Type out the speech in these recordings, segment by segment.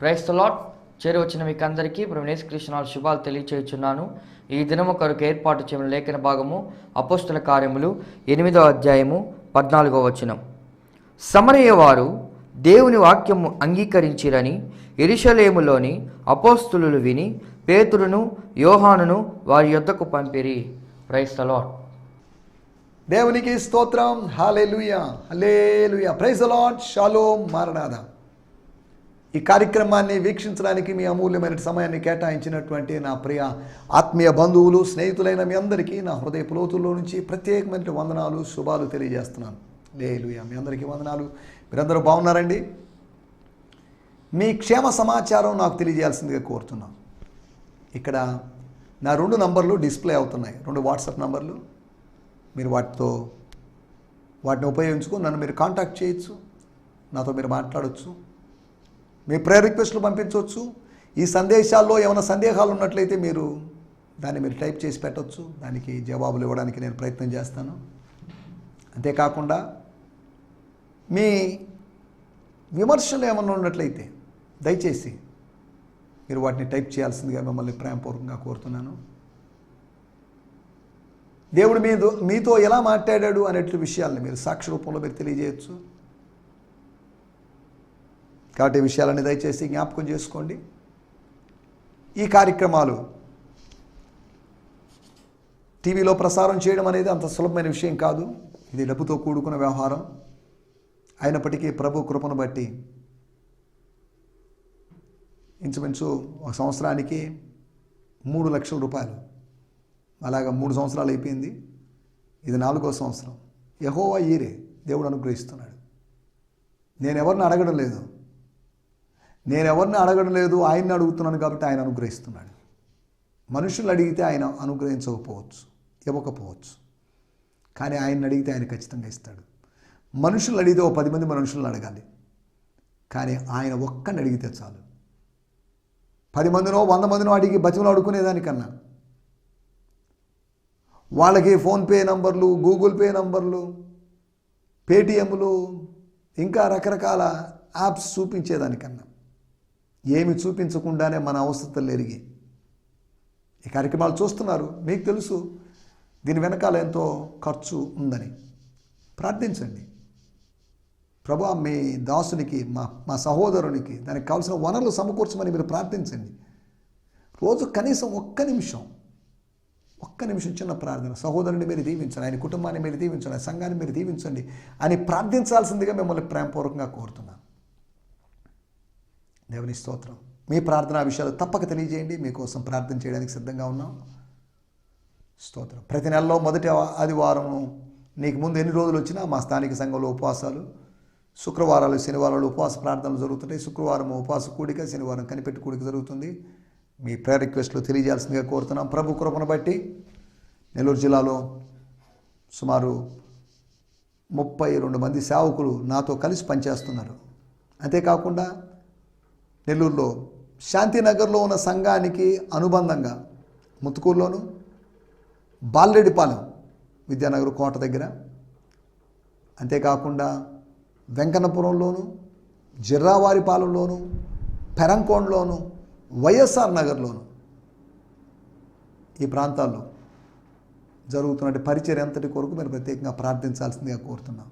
Praise the lord. చేరి వచ్చిన మీకు అందరికీ ప్రభు యేసుక్రీస్తు శుభాలు తెలియచేయుచున్నాను. ఈ దినము కొరకు ఏర్పాటు చేయడం లేఖన భాగము అపోస్తుల కార్యములు 8వ అధ్యాయము 14వ వచనం. సమరయ వారు దేవుని వాక్యము అంగీకరించిరని యెరూషలేములోని అపోస్తులు విని పేతురును యోహానును వారి యొద్దకు పంపిరి. Praise the Lord. దేవునికి స్తోత్రం. Hallelujah, hallelujah. Praise the Lord. షాలోమ్, మారనాథ. ఈ కార్యక్రమాన్ని వీక్షించడానికి మీ అమూల్యమైన సమయాన్ని కేటాయించినటువంటి నా ప్రియ ఆత్మీయ బంధువులు, స్నేహితులైన మీ అందరికీ నా హృదయ లోతుల్లో నుంచి ప్రత్యేకమైన వందనాలు, శుభాలు తెలియజేస్తున్నాను. హల్లెలూయా. మీ అందరికీ వందనాలు. మీరందరూ బాగున్నారండి? మీ క్షేమ సమాచారం నాకు తెలియజేయాల్సిందిగా కోరుతున్నాను. ఇక్కడ నా 2 నంబర్లు డిస్ప్లే అవుతున్నాయి, 2 వాట్సాప్ నంబర్లు. మీరు వాటిని ఉపయోగించుకొని నన్ను మీరు కాంటాక్ట్ చేయొచ్చు, నాతో మీరు మాట్లాడవచ్చు, మీ ప్రేయర్ రిక్వెస్ట్లు పంపించవచ్చు. ఈ సందేశాల్లో ఏమైనా సందేహాలు ఉన్నట్లయితే మీరు టైప్ చేసి పెట్టవచ్చు. దానికి జవాబులు ఇవ్వడానికి నేను ప్రయత్నం చేస్తాను. అంతేకాకుండా మీ విమర్శలు ఏమైనా ఉన్నట్లయితే దయచేసి మీరు వాటిని టైప్ చేయాల్సిందిగా మిమ్మల్ని ప్రేమపూర్వకంగా కోరుతున్నాను. దేవుడు మీతో ఎలా మాట్లాడాడు అనేటువంటి విషయాల్ని మీరు సాక్షి రూపంలో మీరు తెలియజేయచ్చు. కాబట్టి ఈ విషయాలన్నీ దయచేసి జ్ఞాపకం చేసుకోండి. ఈ కార్యక్రమాలు టీవీలో ప్రసారం చేయడం అనేది అంత సులభమైన విషయం కాదు. ఇది డబ్బుతో కూడుకున్న వ్యవహారం. అయినప్పటికీ ప్రభు కృపను బట్టి ఇంచుమించు ఒక సంవత్సరానికి 3 లక్షల రూపాయలు, అలాగా 3 సంవత్సరాలు అయిపోయింది. ఇది 4వ సంవత్సరం. యెహోవా ఈరే దేవుడు అనుగ్రహిస్తున్నాడు. నేను ఎవరిని అడగడం లేదు, ఆయన్ని అడుగుతున్నాను కాబట్టి ఆయన అనుగ్రహిస్తున్నాడు. మనుషులు అడిగితే ఆయన అనుగ్రహించకపోవచ్చు, ఇవ్వకపోవచ్చు, కానీ ఆయన్ని అడిగితే ఆయన ఖచ్చితంగా ఇస్తాడు. మనుషులు అడిగితే 10 మంది మనుషులను అడగాలి, కానీ ఆయన ఒక్కడిని అడిగితే చాలు. 10 మందినో 100 మందినో అడిగి బతిమలు అడుక్కునేదానికన్నా వాళ్ళకి ఫోన్పే నంబర్లు, గూగుల్ పే నంబర్లు, పేటిఎంలు, ఇంకా రకరకాల యాప్స్ చూపించేదానికన్నా ఏమి చూపించకుండానే మన అవసరతలు ఎరిగి ఈ కార్యక్రమాలు చూస్తున్నారు. మీకు తెలుసు దీని వెనకాల ఎంతో ఖర్చు ఉందని. ప్రార్థించండి. ప్రభువా, మీ దాసునికి, మా సహోదరునికి దానికి కావాల్సిన వనరులు సమకూర్చమని మీరు ప్రార్థించండి. రోజు కనీసం ఒక్క నిమిషం చిన్న ప్రార్థన. సహోదరుని మీరు దీవించండి, ఆయన కుటుంబాన్ని మీరు దీవించండి, ఆయన సంఘాన్ని మీరు దీవించండి అని ప్రార్థించాల్సిందిగా మిమ్మల్ని ప్రేమపూర్వకంగా కోరుతున్నాను. దేవుని స్తోత్రం. మీ ప్రార్థనా విషయాలు తప్పక తెలియజేయండి. మీకోసం ప్రార్థన చేయడానికి సిద్ధంగా ఉన్నాం. స్తోత్రం. ప్రతి నెలలో మొదటి ఆదివారం నీకు ముందు ఎన్ని రోజులు వచ్చినా మా స్థానిక సంఘంలో ఉపవాసాలు, శుక్రవారాలు, శనివారాలు ఉపవాస ప్రార్థనలు జరుగుతుంటాయి. శుక్రవారం ఉపవాస కూడిక, శనివారం కనిపెట్టి కూడిక జరుగుతుంది. మీ ప్రేయర్ రిక్వెస్ట్లు తెలియజేయాల్సిందిగా కోరుతున్నాం. ప్రభు కృపను బట్టి నెల్లూరు జిల్లాలో సుమారు 32 మంది సేవకులు నాతో కలిసి పనిచేస్తున్నారు. అంతేకాకుండా నెల్లూరులో శాంతినగర్లో ఉన్న సంఘానికి అనుబంధంగా ముత్తుకూరులోను, బాలరెడ్డిపాలెం విద్యానగర్ కోట దగ్గర, అంతేకాకుండా వెంకన్నపురంలోను, జిర్రావారిపాలెంలోను, పెరంకోండ్లోను, వైఎస్ఆర్ నగర్లోను ఈ ప్రాంతాల్లో జరుగుతున్న పరిచర్య అంతటి కొరకు మీరు ప్రత్యేకంగా ప్రార్థించాల్సిందిగా కోరుతున్నాం.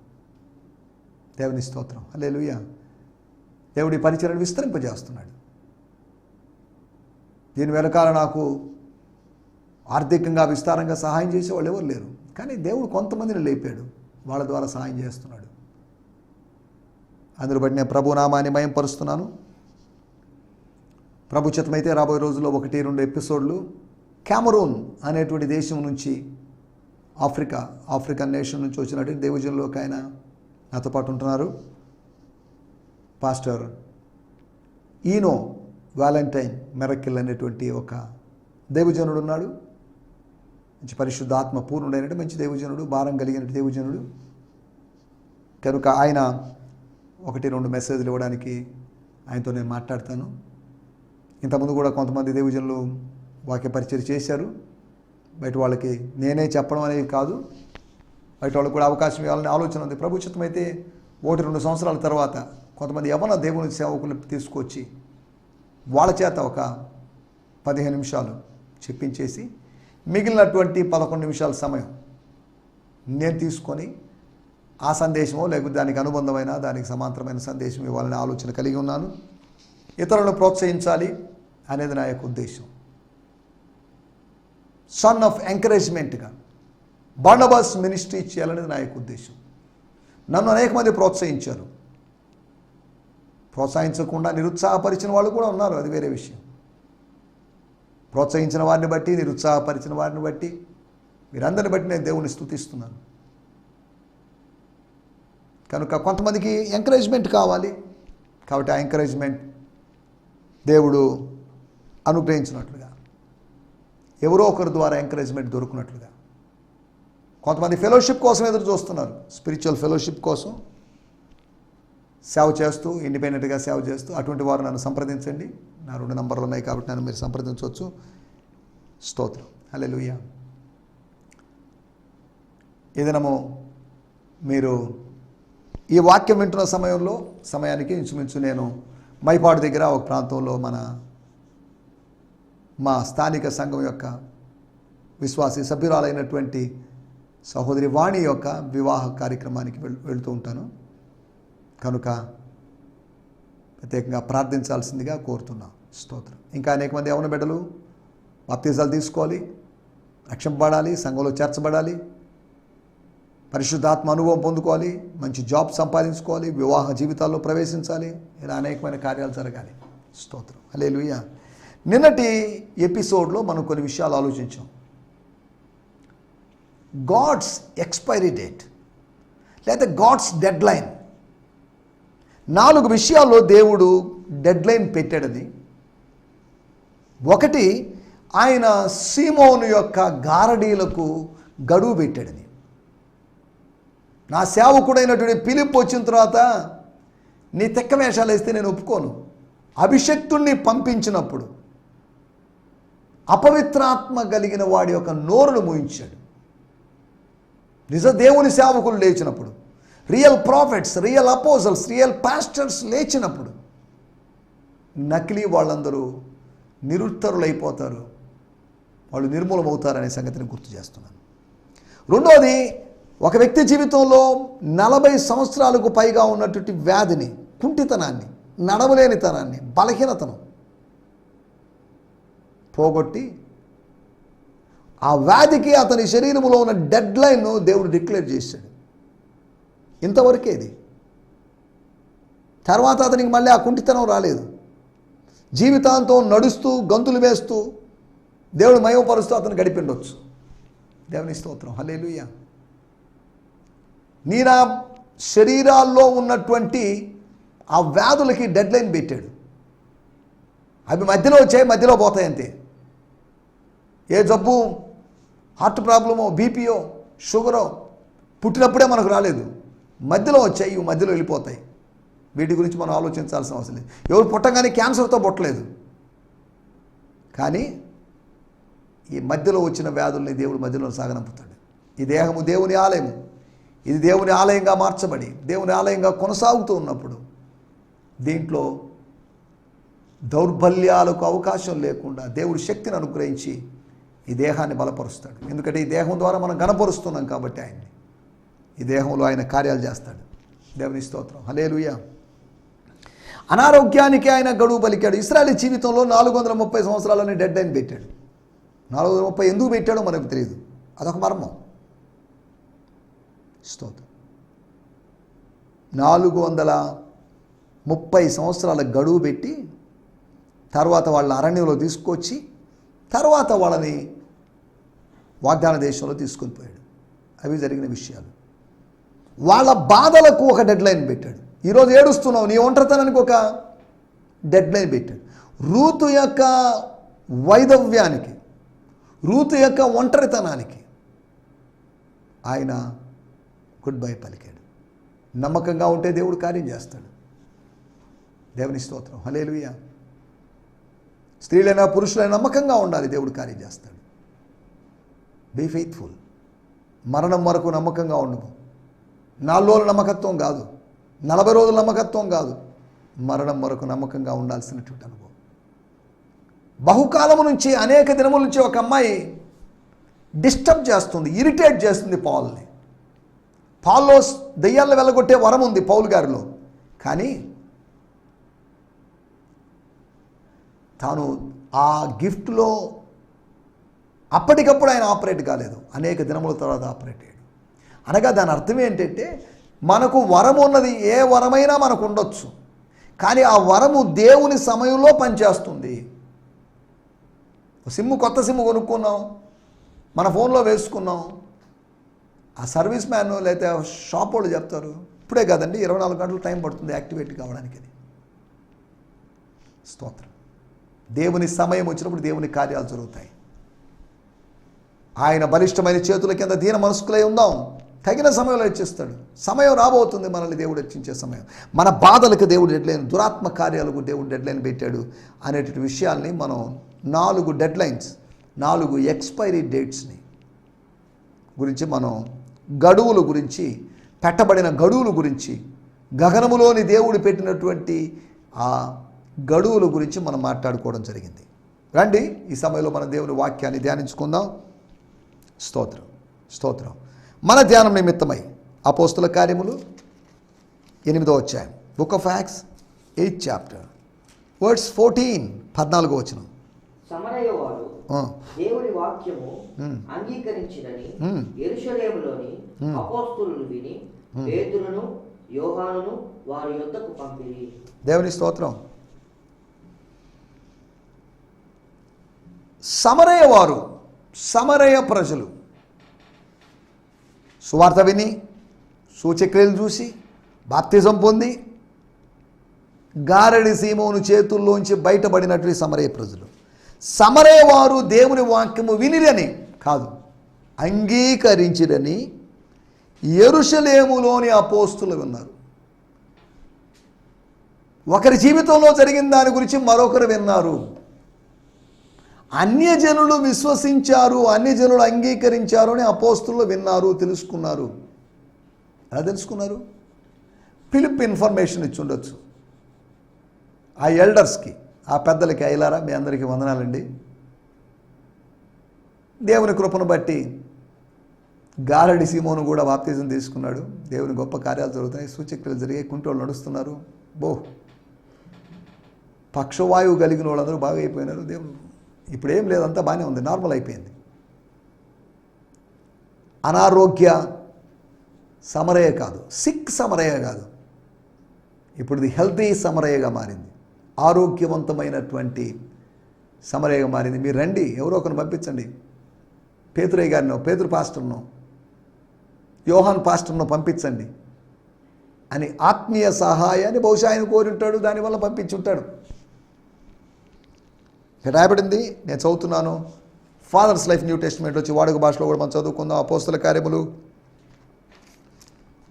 దేవుని స్తోత్రం. హల్లెలూయా. దేవుడి పరిచర్యను విస్తరింపజేస్తున్నాడు. దీని వెనకాల నాకు ఆర్థికంగా విస్తారంగా సహాయం చేసేవాళ్ళు ఎవరు లేరు, కానీ దేవుడు కొంతమందిని లేపాడు, వాళ్ళ ద్వారా సహాయం చేస్తున్నాడు. అందులో బట్టి నేను ప్రభు నామాన్ని మహిమపరుస్తున్నాను. ప్రభు చిత్తమైతే రాబోయే రోజుల్లో 1-2 ఎపిసోడ్లు కెమెరూన్ అనేటువంటి దేశం నుంచి, ఆఫ్రికన్ నేషన్ నుంచి వచ్చినటువంటి దేవజనులోకి ఆయన నాతో పాటు ఉంటున్నారు. పాస్టర్ ఈనో వాలంటైన్ మెరకిల్ అనేటువంటి ఒక దేవజనుడు ఉన్నాడు. మంచి పరిశుద్ధాత్మ పూర్ణుడైనటువంటి మంచి దేవజనుడు, భారం కలిగిన దేవజనుడు. కనుక ఆయన 1-2 మెసేజ్లు ఇవ్వడానికి ఆయనతో నేను మాట్లాడతాను. ఇంతకుముందు కూడా కొంతమంది దేవజనులు వాక్య పరిచయం చేశారు. బయట వాళ్ళకి నేనే చెప్పడం అనేది కాదు, బయట వాళ్ళకి కూడా అవకాశం ఇవ్వాలని ఆలోచన ఉంది. ప్రభు చిత్తమైతే 1-2 సంవత్సరాల తర్వాత కొంతమంది యవన దేవుని సేవకులను తీసుకొచ్చి వాళ్ళ చేత ఒక 15 నిమిషాలు చెప్పించేసి మిగిలినటువంటి 11 నిమిషాల సమయం నేను తీసుకొని ఆ సందేశమో లేకపోతే దానికి అనుబంధమైన దానికి సమాంతరమైన సందేశం ఇవ్వాలనే ఆలోచన కలిగి ఉన్నాను. ఇతరులను ప్రోత్సహించాలి అనేది నా యొక్క ఉద్దేశం. సన్ ఆఫ్ ఎంకరేజ్మెంట్గా బార్నబాస్ మినిస్ట్రీ చేయాలనేది నా యొక్క ఉద్దేశం. నన్ను అనేక మంది ప్రోత్సహించారు. ప్రోత్సహించకుండా నిరుత్సాహపరిచిన వాళ్ళు కూడా ఉన్నారు, అది వేరే విషయం. ప్రోత్సహించిన వారిని బట్టి, నిరుత్సాహపరిచిన వారిని బట్టి, వీరందరిని బట్టి నేను దేవుని స్తుతిస్తున్నాను. కనుక కొంతమందికి ఎంకరేజ్మెంట్ కావాలి, కాబట్టి ఆ ఎంకరేజ్మెంట్ దేవుడు అనుగ్రహించినట్లుగా, ఎవరో ఒకరి ద్వారా ఎంకరేజ్మెంట్ దొరుకున్నట్లుగా. కొంతమంది ఫెలోషిప్ కోసం ఎదురు చూస్తున్నారు, స్పిరిచువల్ ఫెలోషిప్ కోసం సేవ చేస్తూ, ఇండిపెండెంట్గా సేవ చేస్తూ. అటువంటి వారు నన్ను సంప్రదించండి. నా 2 నంబర్లు ఉన్నాయి కాబట్టి నన్ను మీరు సంప్రదించవచ్చు. స్తోత్రం. హల్లెలూయా. ఈ దినము మీరు ఈ వాక్యం వింటున్న సమయానికి ఇంచుమించు నేను మైపాడు దగ్గర ఒక ప్రాంతంలో మా స్థానిక సంఘం యొక్క విశ్వాసీ సభ్యురాలైనటువంటి సహోదరి వాణి యొక్క వివాహ కార్యక్రమానికి వెళుతూ ఉంటాను. కనుక ప్రత్యేకంగా ప్రార్థించాల్సిందిగా కోరుతున్నాం. స్తోత్రం. ఇంకా అనేక మంది యవన బిడ్డలు బాప్తిజాలు తీసుకోవాలి, రక్షింపబడాలి, సంఘంలో చేర్చబడాలి, పరిశుద్ధాత్మ అనుభవం పొందుకోవాలి, మంచి జాబ్ సంపాదించుకోవాలి, వివాహ జీవితాల్లో ప్రవేశించాలి. ఇలా అనేకమైన కార్యాలు జరగాలి. స్తోత్రం. హల్లెలూయా. నిన్నటి ఎపిసోడ్లో మనం కొన్ని విషయాలు ఆలోచించాం. గాడ్స్ ఎక్స్పైరీ డేట్ లేదా గాడ్స్ డెడ్ లైన్. 4 విషయాల్లో దేవుడు డెడ్ లైన్ పెట్టాడని. ఒకటి, ఆయన సీమోను యొక్క గారడీలకు గడువు పెట్టాడని. నా సేవకుడైనటువంటి ఫిలిప్ వచ్చిన తర్వాత నీ తెక్క వేషాలు వేస్తే నేను ఒప్పుకోను. అభిషక్తుణ్ణి పంపించినప్పుడు అపవిత్రాత్మ కలిగిన వాడి యొక్క నోరును మూయించాడు. నిజ దేవుని సేవకులు లేచినప్పుడు, real profits, real అపోజల్స్, real pastors లేచినప్పుడు నకిలీ వాళ్ళందరూ నిరుత్తరులైపోతారు, వాళ్ళు నిర్మూలమవుతారనే సంగతిని గుర్తు చేస్తున్నాను. రెండోది, ఒక వ్యక్తి జీవితంలో 40 సంవత్సరాలకు పైగా ఉన్నటువంటి వ్యాధిని, కుంటితనాన్ని, నడవలేనితనాన్ని, బలహీనతను పోగొట్టి ఆ వ్యాధికి అతని శరీరంలో ఉన్న డెడ్ లైన్ను దేవుడు డిక్లేర్ చేశాడు. ఇంతవరకేది. తర్వాత అతనికి మళ్ళీ ఆ కుంటితనం రాలేదు. జీవితాంతం నడుస్తూ గంతులు వేస్తూ దేవుడు మహిమపరుస్తూ అతను గడిపిండొచ్చు. దేవుని స్తోత్రం. హల్లెలూయా. నీ నా శరీరాల్లో ఉన్నటువంటి ఆ వ్యాధులకి డెడ్ లైన్ పెట్టాడు. అవి మధ్యలో వచ్చాయి, మధ్యలో పోతాయి అంతే. ఏ జబ్బు, హార్ట్ ప్రాబ్లమో, బీపీయో, షుగరో పుట్టినప్పుడే మనకు రాలేదు, మధ్యలో వచ్చాయి, ఇవి మధ్యలో వెళ్ళిపోతాయి. వీటి గురించి మనం ఆలోచించాల్సిన అవసరం లేదు. ఎవరు పుట్టగానే క్యాన్సర్తో పుట్టలేదు, కానీ ఈ మధ్యలో వచ్చిన వ్యాధుల్ని దేవుడు మధ్యలో సాగనంపుతాడు. ఈ దేహము దేవుని ఆలయము, ఇది దేవుని ఆలయంగా మార్చబడి దేవుని ఆలయంగా కొనసాగుతూ ఉన్నప్పుడు దీంట్లో దౌర్బల్యాలకు అవకాశం లేకుండా దేవుడు శక్తిని అనుగ్రహించి ఈ దేహాన్ని బలపరుస్తాడు. ఎందుకంటే ఈ దేహం ద్వారా మనం గణపరుస్తున్నాం కాబట్టి ఆయన్ని, ఈ దేహంలో ఆయన కార్యాలు చేస్తాడు. దేవుని స్తోత్రం. హల్లెలూయా. అనారోగ్యానికి ఆయన గడువు పలికాడు. ఇశ్రాయేలు జీవితంలో 430 సంవత్సరాలని డెడ్ లైన్ పెట్టాడు. 430 ఎందుకు పెట్టాడో మనకు తెలియదు, అదొక మర్మం. స్తోత్రం. 430 సంవత్సరాల గడువు పెట్టి తర్వాత వాళ్ళ అరణ్యంలో తీసుకొచ్చి తర్వాత వాళ్ళని వాగ్దాన దేశంలో తీసుకొని పోయాడు. అవి జరిగిన విషయాలు. వాళ్ళ బాధలకు ఒక డెడ్ లైన్ పెట్టాడు. ఈరోజు ఏడుస్తున్నావు, నీ ఒంటరితనానికి ఒక డెడ్ లైన్ పెట్టాడు. రూతు యొక్క వైధవ్యానికి, రూతు యొక్క ఒంటరితనానికి ఆయన గుడ్ బై పలికాడు. నమ్మకంగా ఉంటే దేవుడు కార్యం చేస్తాడు. దేవుని స్తోత్రం. హల్లెలూయా. స్త్రీలైనా పురుషులైనా నమ్మకంగా ఉండాలి, దేవుడు కార్యం చేస్తాడు. Be faithful. మరణం వరకు నమ్మకంగా ఉండము. 4 రోజుల నమ్మకత్వం కాదు, 40 రోజుల నమ్మకత్వం కాదు, మరణం వరకు నమ్మకంగా ఉండాల్సినటువంటి అనుభవం. బహుకాలము నుంచి అనేక దినముల నుంచి ఒక అమ్మాయి డిస్టర్బ్ చేస్తుంది, ఇరిటేట్ చేస్తుంది పాల్ని. పాల్లో దెయ్యాలను వెళ్ళగొట్టే వరం ఉంది పౌలు గారిలో, కానీ తాను ఆ గిఫ్ట్లో అప్పటికప్పుడు ఆయన ఆపరేట్ కాలేదు, అనేక దినముల తర్వాత ఆపరేట్ అయ్యాడు. అనగా దాని అర్థం ఏంటంటే, మనకు వరం ఉన్నది, ఏ వరమైనా మనకు ఉండొచ్చు, కానీ ఆ వరము దేవుని సమయంలో పనిచేస్తుంది. సిమ్ము, కొత్త సిమ్ము కొనుక్కున్నాం, మన ఫోన్లో వేసుకున్నాం, ఆ సర్వీస్ మ్యాన్ లేకపోతే షాప్ వాళ్ళు చెప్తారు ఇప్పుడే కాదండి 24 గంటలు టైం పడుతుంది యాక్టివేట్ కావడానికి. స్తోత్రం. దేవుని సమయం వచ్చినప్పుడు దేవుని కార్యాలు జరుగుతాయి. ఆయన బలిష్టమైన చేతుల కింద దీన మనస్కులై ఉందాం, తగిన సమయంలో హెచ్చిస్తాడు. సమయం రాబోతుంది మనల్ని దేవుడు హెచ్చించే సమయం. మన బాధలకు దేవుడు డెడ్లైన్, దురాత్మ కార్యాలకు దేవుడు డెడ్లైన్ పెట్టాడు అనేటువంటి విషయాల్ని మనం 4 డెడ్లైన్స్, 4 ఎక్స్పైరీ డేట్స్ని గురించి, మనం గడువుల గురించి, పెట్టబడిన గడువుల గురించి, గగనములోని దేవుడు పెట్టినటువంటి ఆ గడువుల గురించి మనం మాట్లాడుకోవడం జరిగింది. రండి ఈ సమయంలో మన దేవుని వాక్యాన్ని ధ్యానించుకుందాం. స్తోత్రం, స్తోత్రం. మన ధ్యానం నిమిత్తమై అపోస్తుల కార్యములు 8వ అధ్యాయం, book of acts 8th chapter, words 14, 14వ వచనం. సమరయవారు దేవుని వాక్యము అంగీకరించినని యెరూషలేములోని అపోస్తలులు విని పేతురును యోహానును వారి యొద్దకు పంపిరి. దేవుని స్తోత్రం. సమరయవారు, సమరయ ప్రజలు సువార్త విని, సూచక్రియలు చూసి, బాప్తిజం పొంది, గారడి సీమోను చేతుల్లోంచి బయటపడినట్లు సమరయ ప్రజలు. సమరయవారు దేవుని వాక్యము వినిరని కాదు, అంగీకరించిరని యెరూషలేములోని అపోస్తులు విన్నారు. ఒకరి జీవితంలో జరిగిన దాని గురించి మరొకరు విన్నారు. అన్యజనులు విశ్వసించారు, అన్యజనులు అంగీకరించారు అని అపోస్తులు విన్నారు, తెలుసుకున్నారు. ఎలా తెలుసుకున్నారు? ఫిలిప్ ఇన్ఫర్మేషన్ ఇచ్చి ఉండొచ్చు ఆ ఎల్డర్స్కి, ఆ పెద్దలకి. అయ్యలారా, మీ అందరికీ వందనాలండి. దేవుని కృపను బట్టి గారడి సీమోను కూడా బాప్తిజం తీసుకున్నాడు. దేవుని గొప్ప కార్యాలు జరుగుతాయి, సూచక్రియలు జరిగాయి, కుంటోళ్ళు నడుస్తున్నారు. పక్షవాయువు కలిగిన వాళ్ళందరూ బాగా అయిపోయినారు. దేవుడు ఇప్పుడు ఏం లేదు, అంతా బాగానే ఉంది, నార్మల్ అయిపోయింది. అనారోగ్య సమరయ కాదు, సిక్ సమరయ కాదు, ఇప్పుడు ఇది హెల్తీ సమరయగా మారింది, ఆరోగ్యవంతమైనటువంటి సమరయగా మారింది. మీరు రండి, ఎవరో ఒకరిని పంపించండి, పేతురయ్య గారినో, పేతురు పాస్టర్నో, యోహాన్ పాస్టర్నో పంపించండి అని ఆత్మీయ సహాయాన్ని బహుశా ఆయన కోరుంటాడు, దానివల్ల పంపించుంటాడు. రాయబడింది, నేను చదువుతున్నాను. ఫాదర్స్ లైఫ్ న్యూ టెస్టిమెంట్ వచ్చి వాడుక భాషలో కూడా మనం చదువుకుందాం. అపోస్తల కార్యములు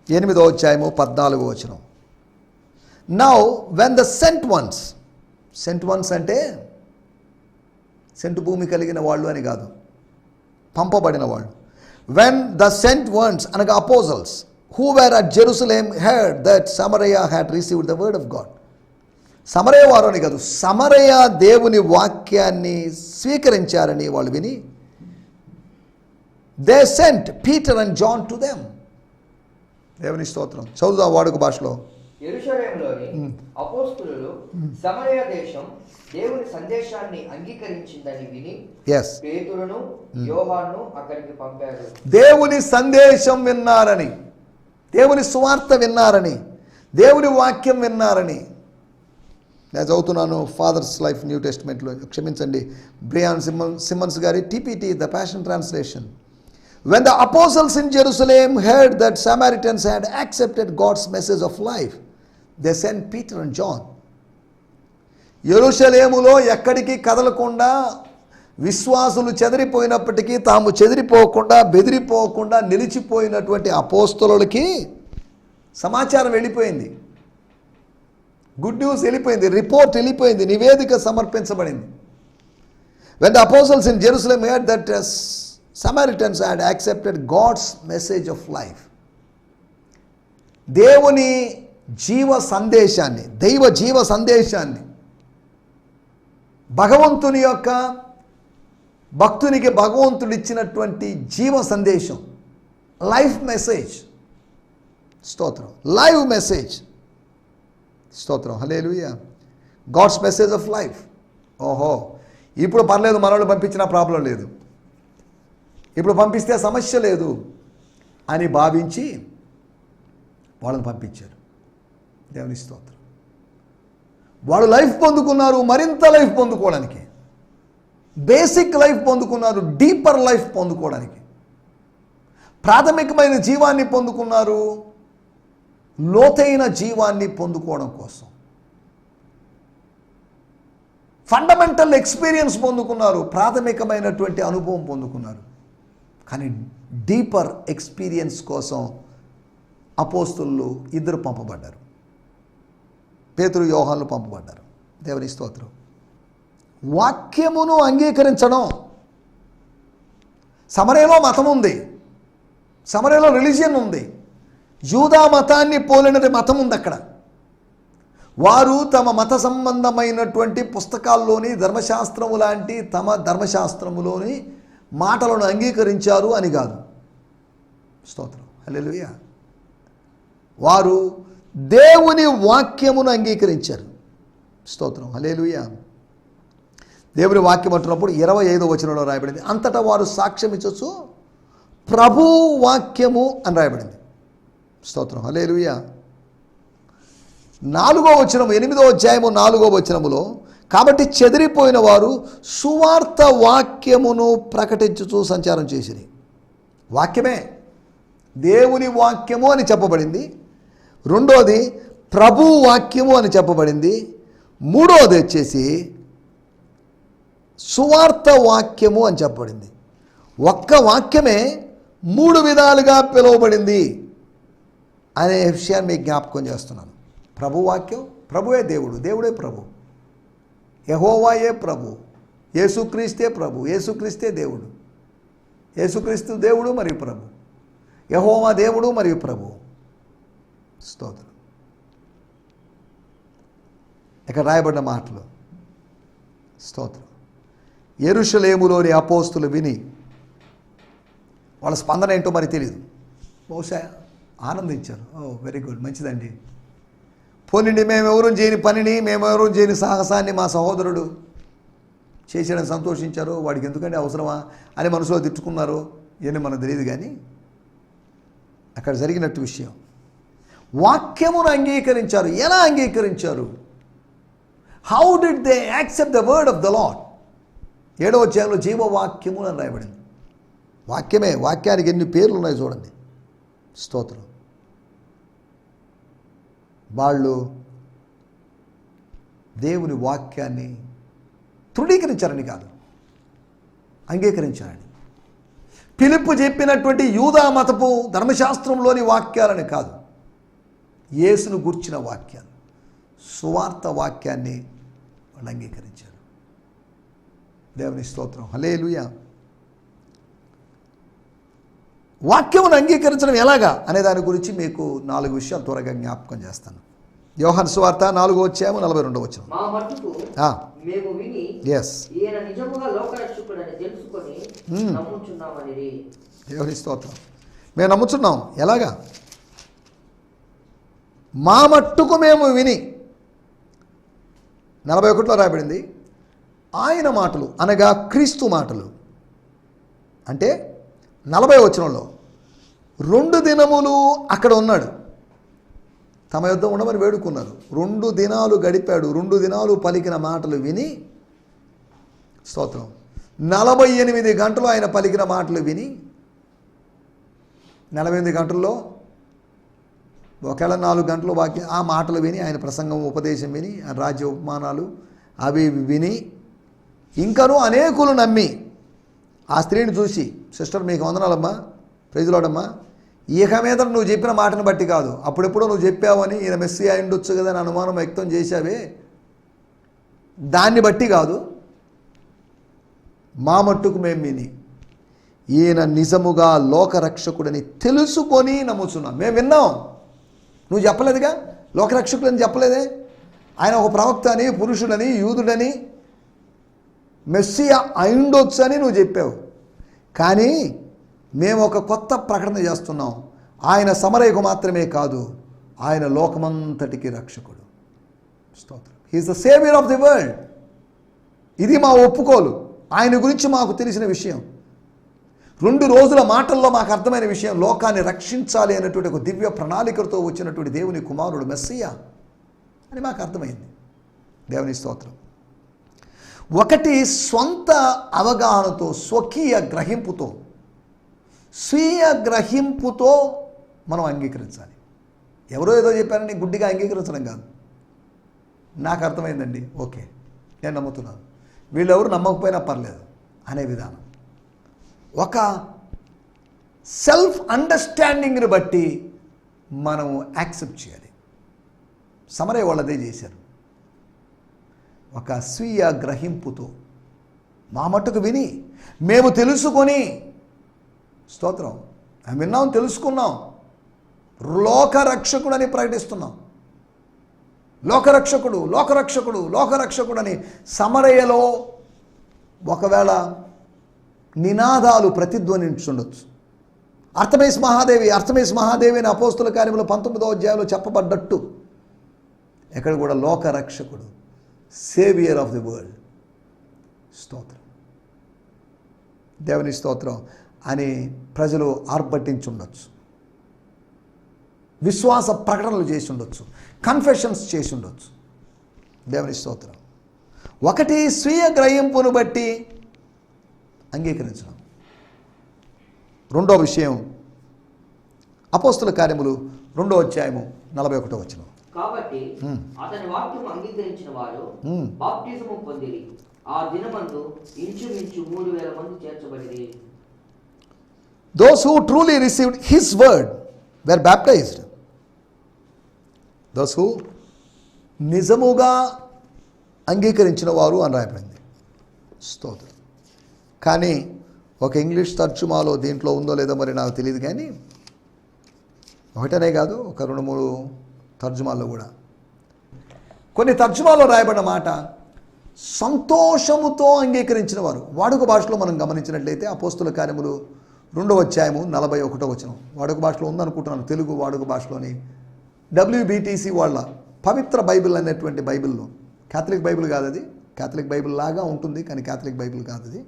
8వ అధ్యాయము 14వ వచనం. Now when the cent once అంటే సెంటు భూమి కలిగిన వాళ్ళు అని కాదు, పంపబడిన వాళ్ళు. వెన్ ద సెంట్ వన్స్ అనగా apostles who were at Jerusalem heard that Samaria had received the word of God. సమరయ వారు అని కాదు, సమరయ దేవుని వాక్యాన్ని స్వీకరించారని వాళ్ళు విని, they cent Peter and Jan to them. దేవుని స్తోత్రం. చదువుదాం వాడుక భాషలో. యెరూషలేములోని అపోస్తలులు సమరయ దేశం దేవుని సందేశాన్ని అంగీకరించిందని విని పేతురును యోహానును అక్కడికి పంపారు. దేవుని సందేశం విన్నారని, దేవుని సువార్త విన్నారని, దేవుని వాక్యం విన్నారని. నేను చదువుతున్నాను ఫాదర్స్ లైఫ్ న్యూ టెస్టిమెంట్లో, క్షమించండి, బ్రియాన్ సిమ్మన్స్ గారి TPT the passion translation. When the apostles in Jerusalem heard that Samaritans had accepted God's message of life, they sent Peter and John. యెరూషలేములో ఎక్కడికి కదలకుండా, విశ్వాసులు చెదిరిపోయినప్పటికీ తాము చెదిరిపోకుండా, బెదిరిపోకుండా నిలిచిపోయినటువంటి అపోస్తలులకి సమాచారం వెళ్ళిపోయింది, గుడ్ న్యూస్ వెళ్ళిపోయింది, రిపోర్ట్ వెళ్ళిపోయింది, నివేదిక సమర్పించబడింది. When the apostles in Jerusalem heard that Samaritans had accepted God's message of life, దేవుని జీవ సందేశాన్ని, దైవ జీవ సందేశాన్ని, భగవంతుని యొక్క భక్తునికి భగవంతుడు ఇచ్చినటువంటి జీవ సందేశం, లైఫ్ మెసేజ్. స్తోత్రం. Live message. స్తోత్రం. Hallelujah. God's message of life. ఓహో, ఇప్పుడు పర్లేదు, మనల్ని పంపించిన ప్రాబ్లం లేదు, ఇప్పుడు పంపిస్తే సమస్య లేదు అని భావించి వాళ్ళని పంపించారు. దేవుని స్తోత్రం. వాళ్ళు లైఫ్ పొందుకున్నారు, మరింత లైఫ్ పొందుకోవడానికి, బేసిక్ లైఫ్ పొందుకున్నారు, డీపర్ లైఫ్ పొందుకోవడానికి, ప్రాథమికమైన జీవాన్ని పొందుకున్నారు, లోతైన జీవాన్ని పొందుకోవడం కోసం, ఫండమెంటల్ ఎక్స్పీరియన్స్ పొందుకున్నారు, ప్రాథమికమైనటువంటి అనుభవం పొందుకున్నారు. కానీ డీపర్ ఎక్స్పీరియన్స్ కోసం అపోస్తులు ఇద్దరు పంపబడ్డారు. పేతురు, యోహానులు పంపబడ్డారు. దేవుని స్తోత్రం. వాక్యమును అంగీకరించడం. సమరయలో మతం ఉంది, సమరయలో రిలీజియన్ ఉంది, యూదా మతాన్ని పోలినది మతం ఉంది అక్కడ. వారు తమ మత సంబంధమైనటువంటి పుస్తకాల్లోని ధర్మశాస్త్రము లాంటి తమ ధర్మశాస్త్రములోని మాటలను అంగీకరించారు అని కాదు. స్తోత్రం. హల్లెలూయా. వారు దేవుని వాక్యమును అంగీకరించారు. స్తోత్రం. హల్లెలూయా. దేవుని వాక్యం అంటున్నప్పుడు 25వ వచనంలో రాయబడింది, అంతటా వారు సాక్ష్యం ఇచ్చొచ్చు ప్రభు వాక్యము అని రాయబడింది. స్తోత్రం. హల్లెలూయా. 4వ వచనం, 8వ అధ్యాయము 4వ వచనములో, కాబట్టి చెదిరిపోయిన వారు సువార్త వాక్యమును ప్రకటించుచూ సంచారం చేసిరి. వాక్యమే, దేవుని వాక్యము అని చెప్పబడింది. రెండోది ప్రభు వాక్యము అని చెప్పబడింది. మూడోది వచ్చేసి సువార్త వాక్యము అని చెప్పబడింది. ఒక్క వాక్యమే 3 విధాలుగా పిలువబడింది అనే విషయాన్ని మీకు జ్ఞాపకం చేస్తున్నాను. ప్రభు వాక్యం, ప్రభువే దేవుడు, దేవుడే ప్రభు, యెహోవాయే ప్రభు, యేసుక్రీస్తే ప్రభు, యేసుక్రీస్తే దేవుడు, యేసుక్రీస్తు దేవుడు మరియు ప్రభు, యెహోవా దేవుడు మరియు ప్రభు. స్తోత్రం. ఇక్కడ రాయబడిన మాటలు. స్తోత్రం. యెరూషలేములోని అపోస్తులు విని, వాళ్ళ స్పందన ఏంటో మరి తెలియదు, బహుశా ఆనందించారు. ఓ వెరీ గుడ్, మంచిదండి, పోనండి, మేమెవరూ చేయని పనిని, మేమెవరూ చేయని సాహసాన్ని మా సహోదరుడు చేసాడని సంతోషించారు. వాడికి ఎందుకంటే అవసరమా అని మనసులో తిట్టుకున్నారు. ఇవన్నీ మనకు తెలియదు. కానీ అక్కడ జరిగినట్టు విషయం, వాక్యమును అంగీకరించారు. ఎలా అంగీకరించారు? How did they accept the word of the lord? 7వ అధ్యాయంలో జీవవాక్యము అని రాయబడింది. వాక్యమే, వాక్యానికి ఎన్ని పేర్లు ఉన్నాయి చూడండి. స్తోత్రం. వాళ్ళు దేవుని వాక్యాన్ని తృణీకరించారని కాదు, అంగీకరించారని. ఫిలిప్పు చెప్పినటువంటి యూదా మతపు ధర్మశాస్త్రంలోని వాక్యాలని కాదు, యేసును గూర్చిన వాక్యాలు, సువార్త వాక్యాన్ని వాళ్ళు అంగీకరించారు. దేవుని స్తోత్రం. హల్లెలూయా. వాక్యమును అంగీకరించడం ఎలాగా అనే దాని గురించి మీకు 4 విషయాలు త్వరగా జ్ఞాపకం చేస్తాను. యోహాను సువార్త 4వ అధ్యాయము 42వ వచనం. మా మట్టుకు మేము విని ఈయన నిజముగా లోకరక్షకుడని తెలుసుకొని నమ్ముచున్నామని. దేవుని స్తోత్రం. మేము నమ్ముచున్నాం. ఎలాగా? మా మట్టుకు మేము విని, 41లో రాయబడింది, ఆయన మాటలు అనగా క్రీస్తు మాటలు. అంటే 40వ వచనంలో 2 దినములు అక్కడ ఉన్నాడు, తమ యొద్ద ఉండమని వేడుకున్నారు. 2 దినాలు గడిపాడు. 2 దినాలు పలికిన మాటలు విని, స్తోత్రం, 48 గంటలు ఆయన పలికిన మాటలు విని, 48 గంటల్లో ఒకవేళ 4 గంటలు వాక్యం, ఆ మాటలు విని, ఆయన ప్రసంగం, ఉపదేశం విని, రాజ్య ఉపమానాలు అవి విని, ఇంకనూ అనేకులు నమ్మి, ఆ స్త్రీని చూసి, సిస్టర్ మీకు వందనాలమ్మా, ప్రైజులాడమ్మా, ఇక మీద నువ్వు చెప్పిన మాటను బట్టి కాదు, అప్పుడెప్పుడో నువ్వు చెప్పావని ఈయన మెస్సీ అయి ఉండొచ్చు కదా అని అనుమానం వ్యక్తం చేశావే, దాన్ని బట్టి కాదు, మా మట్టుకు మేము విని ఈయన నిజముగా లోకరక్షకుడని తెలుసుకొని నమ్ముచున్నాం. మేము విన్నాం, నువ్వు చెప్పలేదుగా, లోకరక్షకుడని చెప్పలేదే. ఆయన ఒక ప్రవక్త అని, పురుషుడని, యూదుడని, మెస్సియా అయిండొచ్చు అని నువ్వు చెప్పావు. కానీ మేము ఒక కొత్త ప్రకటన చేస్తున్నాం. ఆయన సమరయకు మాత్రమే కాదు, ఆయన లోకమంతటికి రక్షకుడు. స్తోత్రం. He's the saviour of the world. ఇది మా ఒప్పుకోలు. ఆయన గురించి మాకు తెలిసిన విషయం, 2 రోజుల మాటల్లో మాకు అర్థమైన విషయం, లోకాన్ని రక్షించాలి అనేటువంటి ఒక దివ్య ప్రణాళికలతో వచ్చినటువంటి దేవుని కుమారుడు మెస్సియా అని మాకు అర్థమైంది. దేవుని స్తోత్రం. ఒకటి స్వంత అవగాహనతో, స్వకీయ గ్రహింపుతో, స్వీయ గ్రహింపుతో మనం అంగీకరించాలి. ఎవరో ఏదో చెప్పారని గుడ్డిగా అంగీకరించడం కాదు. నాకు అర్థమైందండి, ఓకే, నేను నమ్ముతున్నాను, వీళ్ళెవరు నమ్మకపోయినా పర్లేదు అనే విధానం. ఒక సెల్ఫ్ అండర్స్టాండింగ్ని బట్టి మనం యాక్సెప్ట్ చేయాలి. సమరయ్య వాళ్ళదే చేశారు. ఒక స్వీయ గ్రహింపుతో మా మట్టుకు విని మేము తెలుసుకొని, స్తోత్రం, విన్నాం, తెలుసుకున్నాం, లోకరక్షకుడు అని ప్రకటిస్తున్నాం. లోకరక్షకుడు, లోకరక్షకుడు, లోకరక్షకుడు అని సమరయ్యలో ఒకవేళ నినాదాలు ప్రతిధ్వనించుండొచ్చు. అర్తమేస్ మహాదేవి అని అపోస్తుల కార్యములు 19వ అధ్యాయంలో చెప్పబడ్డట్టు ఎక్కడ కూడా లోకరక్షకుడు, సేవియర్ ఆఫ్ ది వరల్డ్, స్తోత్రం, దేవుని స్తోత్రం అని ప్రజలు ఆర్భటించుండొచ్చు. విశ్వాస ప్రకటనలు చేసి ఉండొచ్చు, కన్ఫెషన్స్ చేసి ఉండొచ్చు. దేవుని స్తోత్రం. ఒకటి స్వీయ గ్రహింపును బట్టి అంగీకరించడం. రెండో విషయం అపోస్తుల కార్యములు 2వ అధ్యాయము 41వ వచనం. కాబట్టి అతని వాక్యం అంగీకరించిన వారు బాప్టిజము పొందిరి. ఆ దినమందు ఇంచుమించు 3000 మంది చేర్చబడిరి. Those who truly received his word were baptized. Those who నిజముగా అంగీకరించిన వారు అని రాయబడింది. స్తోత్రం. కానీ ఒక ఇంగ్లీష్ తర్జుమాలో దీంట్లో ఉందో లేదో మరి నాకు తెలియదు, కానీ ఒకటనే కాదు, ఒక 2-3 తర్జుమాల్లో కూడా కొన్ని తర్జుమాల్లో రాయబడిన మాట సంతోషముతో అంగీకరించిన వారు. వాడుక భాషలో మనం గమనించినట్లయితే అపోస్తుల కార్యములు 2వ అధ్యాయము 41వ వచనం వాడుక భాషలో ఉందనుకుంటున్నాను. తెలుగు వాడుక భాషలోని WBTC వాళ్ళ పవిత్ర బైబిల్ అనేటువంటి బైబిల్లో, క్యాథలిక్ బైబిల్ కాదు అది, క్యాథలిక్ బైబిల్ లాగా ఉంటుంది కానీ క్యాథలిక్ బైబిల్ కాదు అది.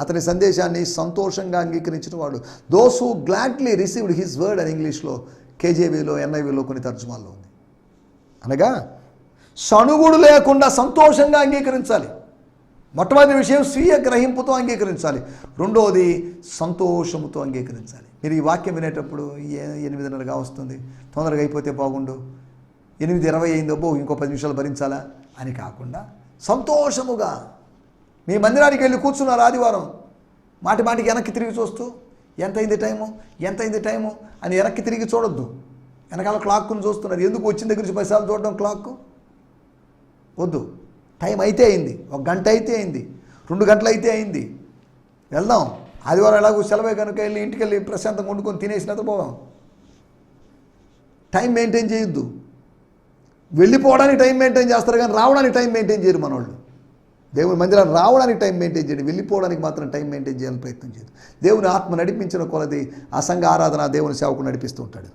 అతని సందేశాన్ని సంతోషంగా అంగీకరించిన వాళ్ళు, those who gladly received his word అని ఇంగ్లీష్లో KJVలో NIVలో కొన్ని తర్జుమాల్లో ఉంది. అనగా సణుగుడు లేకుండా సంతోషంగా అంగీకరించాలి. మొట్టమొదటి విషయం స్వీయ గ్రహింపుతో అంగీకరించాలి. రెండవది సంతోషముతో అంగీకరించాలి. మీరు ఈ వాక్యం వినేటప్పుడు 8:30గా వస్తుంది, తొందరగా అయిపోతే బాగుండు, 8:20 అయిందో ఇంకో 10 నిమిషాలు భరించాలా అని కాకుండా సంతోషముగా మీ మందిరానికి వెళ్ళి కూర్చున్నారు ఆదివారం, మాటికి వెనక్కి తిరిగి చూస్తూ ఎంతైంది టైము అని వెనక్కి తిరిగి చూడొద్దు. వెనకాల క్లాక్ను చూస్తున్నారు. ఎందుకు వచ్చిన దగ్గర నుంచి 10 సార్లు చూడడం క్లాక్? వద్దు. టైం అయితే అయింది, 1 గంట అయితే అయింది, 2 గంటలు అయితే అయింది, వెళ్దాం. ఆదివారం ఎలాగో సెలవే కనుక వెళ్ళి ఇంటికి వెళ్ళి ప్రశాంతంగా వండుకొని తినేసినంత పోదాం. టైం మెయింటైన్ చేయొద్దు. వెళ్ళిపోవడానికి టైం మెయింటైన్ చేస్తారు కానీ రావడానికి టైం మెయింటైన్ చేయరు మనోళ్ళు. దేవుని మందిరాన్ని రావడానికి టైం మెయింటైన్ చేయండి, వెళ్ళిపోవడానికి మాత్రం టైం మెయింటైన్ చేయాలని ప్రయత్నం చేయదు. దేవుని ఆత్మ నడిపించిన కొలది ఆ సంఘ ఆరాధన దేవుని సేవకు నడిపిస్తూ ఉంటాడు.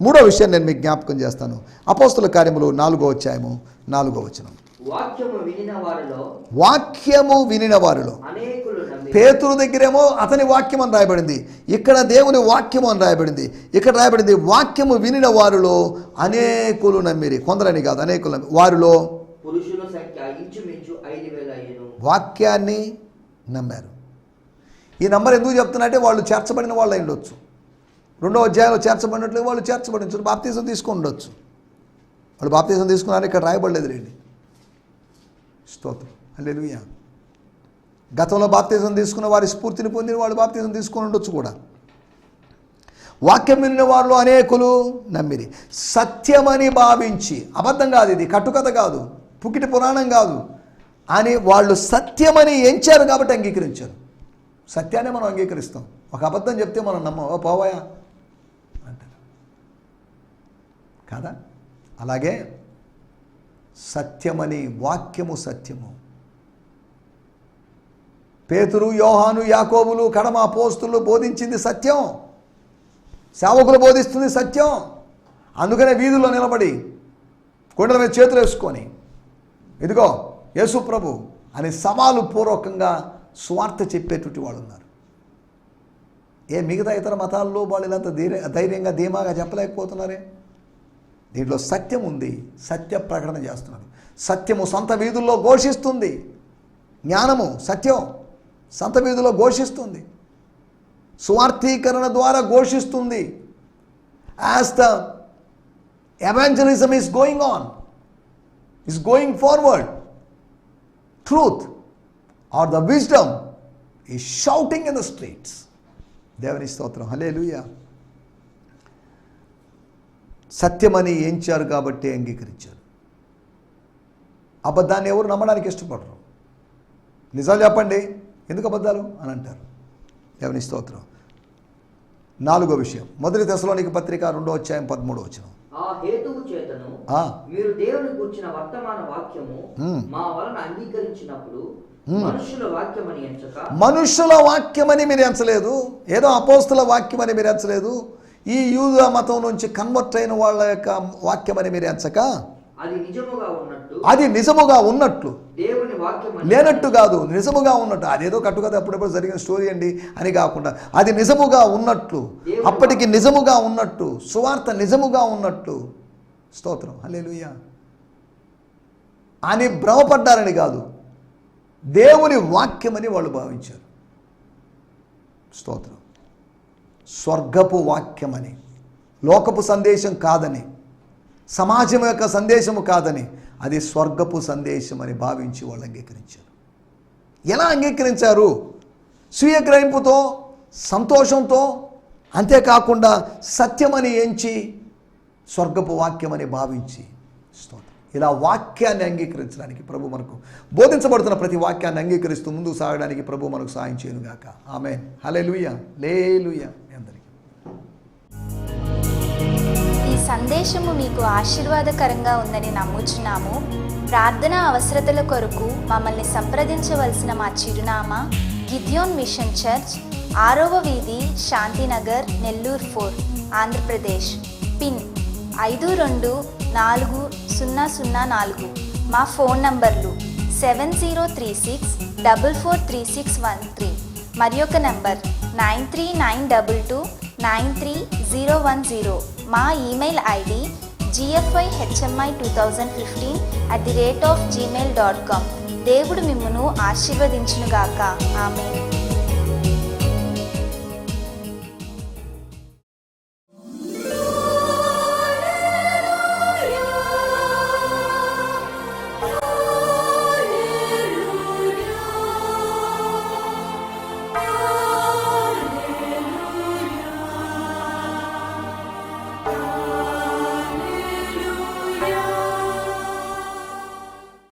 మూడో విషయం నేను మీకు జ్ఞాపకం చేస్తాను. అపోస్తుల కార్యములు 4వ అధ్యాయము 4వ వచనం. వాక్యము వినిన వారిలో పేతురు దగ్గరేమో అతని వాక్యం అని రాయబడింది, ఇక్కడ దేవుని వాక్యము అని రాయబడింది. ఇక్కడ రాయబడింది వాక్యము వినిన వారిలో అనేకులు నమ్మిరి. కొందరని కాదు, అనేకులు నమ్మి వారిలో పురుషుల సంఖ్య ఇంచుమించు 5000 వాక్యాన్ని నమ్మారు. ఈ నంబర్ ఎందుకు చెప్తున్నట్టే వాళ్ళు చేర్చబడిన వాళ్ళు అయి ఉండొచ్చు. 2వ అధ్యాయంలో చేర్చబడినట్లు వాళ్ళు చేర్చబడించు, బాప్తీసం తీసుకొని ఉండొచ్చు. వాళ్ళు బాప్తీసం తీసుకున్నారు, ఇక్కడ రాయబడలేదు రండి. స్తోత్రం, హల్లెలూయా. గతంలో బాప్తీసం తీసుకున్న వారి స్ఫూర్తిని పొందిన వాళ్ళు బాప్తీసం తీసుకొని ఉండొచ్చు కూడా. వాక్యం వినిన వారిలో అనేకులు నమ్మిరి. సత్యమని భావించి, అబద్ధం కాదు, ఇది కట్టుకథ కాదు, పుకిటి పురాణం కాదు అని వాళ్ళు సత్యమని ఎంచారు కాబట్టి అంగీకరించారు. సత్యాన్ని మనం అంగీకరిస్తాం. ఒక అబద్ధం చెప్తే మనం నమ్మం, ఓ పోవాయా అంటారు కదా. అలాగే సత్యమని, వాక్యము సత్యము. పేతురు, యోహాను, యాకోబులు, కడమ అపోస్తులు బోధించింది సత్యం, సేవకులు బోధిస్తుంది సత్యం. అందుకనే వీధుల్లో నిలబడి కొండల మీద చేతులు వేసుకొని ఇదిగో యేసు ప్రభు అని సవాలు పూర్వకంగా స్వార్థ చెప్పేటువంటి వాళ్ళు ఉన్నారు. మిగతా ఇతర మతాల్లో వాళ్ళు ఇలాంత ధైర్యంగా ధీమాగా చెప్పలేకపోతున్నారే? దీంట్లో సత్యం ఉంది, సత్య ప్రకటన చేస్తున్నారు. సత్యము సొంత వీధుల్లో ఘోషిస్తుంది. జ్ఞానము, సత్యం సొంత వీధుల్లో ఘోషిస్తుంది, సువార్థీకరణ ద్వారా ఘోషిస్తుంది. As the evangelism is going on, is going forward, truth or the wisdom is shouting in the streets. దేవుని స్తోత్రం, హల్లెలూయా. సత్యమని ఎంచారు కాబట్టి అంగీకరించారు. అబద్ధాన్ని ఎవరు నమ్మడానికి ఇష్టపడరు. నిజాలు చెప్పండి, ఎందుకు అబద్ధాలు అని అంటారు. దేవుని స్తోత్రం. 4వ విషయం, 1 తెస్సలోనిక పత్రిక 2:13. ఆ హేతువు చేతను మీరు దేవుని గూర్చిన వర్తమాన వాక్యము మా వలన అంగీకరించినప్పుడు మనుషుల వాక్యమని ఎంచక, మనుషుల వాక్యమని మీరు ఎంచలేదు, ఏదో అపోస్తుల వాక్యమని మీరు ఎంచలేదు, ఈ యూద మతం నుంచి కన్వర్ట్ అయిన వాళ్ళ యొక్క వాక్యమని మీరు ఎంచక, అది నిజముగా ఉన్నట్లు, దేవుని వాక్యం లేనట్టు కాదు, నిజముగా ఉన్నట్టు. అదేదో కట్టుకథ అప్పుడప్పుడు జరిగిన స్టోరీ అండి అని కాకుండా అది నిజముగా ఉన్నట్లు, అప్పటికి నిజముగా ఉన్నట్టు, సువార్త నిజముగా ఉన్నట్టు. స్తోత్రం, హల్లెలూయా. అని భ్రమపడ్డారని కాదు, దేవుని వాక్యమని వాళ్ళు భావించారు. స్తోత్రం. స్వర్గపు వాక్యమని, లోకపు సందేశం కాదని, సమాజం యొక్క సందేశము కాదని, అది స్వర్గపు సందేశం అని భావించి వాళ్ళు అంగీకరించారు. ఎలా అంగీకరించారు? స్వీయ గ్రహింపుతో, సంతోషంతో, అంతేకాకుండా సత్యమని ఎంచి స్వర్గపు వాక్యమని భావించి. స్తోత్రం. ఇలా వాక్యాన్ని అంగీకరించడానికి ప్రభు మనకు బోధించబడుతున్న ప్రతి వాక్యాన్ని అంగీకరిస్తూ ముందుకు సాగడానికి ప్రభు మనకు సాయం చేయనుగాక. ఆమేన్, హల్లెలూయా, హల్లెలూయా. అందరికీ ఈ సందేశము మీకు ఆశీర్వాదకరంగా ఉందని నమ్ముచున్నాము. ప్రార్థనా అవసరతల కొరకు మమ్మల్ని సంప్రదించవలసిన మా చిరునామా గిద్యోన్ మిషన్ చర్చ్, 6వ వీధి, శాంతినగర్, నెల్లూరు 4, ఆంధ్రప్రదేశ్. పిన్ 524004. మా ఫోన్ నంబర్లు 7036443613 మరి ఒక నంబర్ 9392293010. మా ఈమెయిల్ ఐడి gfihmi2015@gmail.com. దేవుడు మిమ్మును ఆశీర్వదించునుగాక. ఆమేన్.